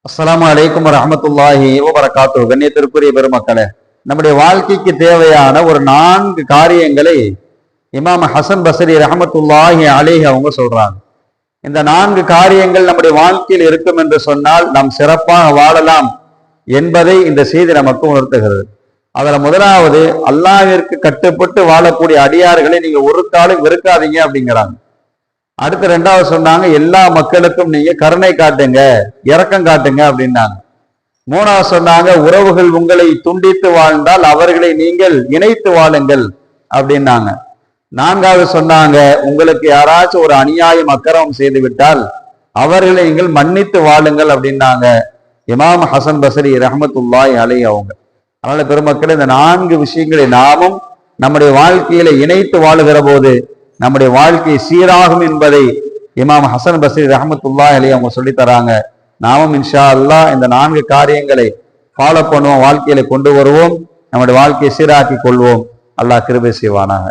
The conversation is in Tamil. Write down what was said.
அஸ்ஸலாமு அலைக்கும் வரஹ்மத்துல்லாஹி வபரகாத்துஹு. கண்ணியத்திற்குரிய பெருமக்களே, நம்முடைய வாழ்க்கைக்கு தேவையான ஒரு 4 காரியங்களை இமாம் ஹசன் பஸ்ரி ரஹ்மத்துல்லாஹி அலைஹி அவங்க சொல்றாங்க. இந்த 4 காரியங்கள் நம்முடைய வாழ்க்கையில் இருக்கும் என்று சொன்னால் நாம் சிறப்பாக வாழலாம் என்பதை இந்த செய்தி நமக்கு உணர்த்துகிறது. அதுல முதலாவது, அல்லாஹ்விற்கு கட்டுப்பட்டு வாழக்கூடிய அடியார்களை நீங்க ஒரு காலம் வெறுக்காதீங்க அப்படிங்கிறாங்க. அடுத்து 2வது சொன்னாங்க, எல்லா மக்களுக்கும் நீங்க கருணை காட்டுங்க, இரக்கம் காட்டுங்க அப்படின்னாங்க. 3வது சொன்னாங்க, உறவுகள் உங்களை துண்டித்து வாழ்ந்தால் அவர்களை நீங்கள் இணைத்து வாழுங்கள் அப்படின்னாங்க. 4வது சொன்னாங்க, உங்களுக்கு யாராச்சும் ஒரு அநியாயம் அக்கிரமம் செய்து விட்டால் அவர்களை நீங்கள் மன்னித்து வாழுங்கள் அப்படின்னாங்க இமாம் ஹசன் பஸ்ரி ரஹ்மத்துல்லாஹி அலைஹி அவங்க. அதனால பெருமக்கள், இந்த 4 விஷயங்களை நாமும் நம்முடைய வாழ்க்கையில இணைத்து வாழுகிற போது நம்முடைய வாழ்க்கை சீராகும் என்பதை இமாம் ஹசன் பஸ்ரி ரஹ்மத்துல்லாஹி அலைஹி அவங்க சொல்லி தராங்க. நாமும் இன்ஷா அல்லாஹ் இந்த 4 காரியங்களை ஃபாலோ பண்ணுவோம், வாழ்க்கையில கொண்டு வருவோம், நம்முடைய வாழ்க்கையை சீராக்கி கொள்வோம். அல்லாஹ் கிருபை செய்வானாக.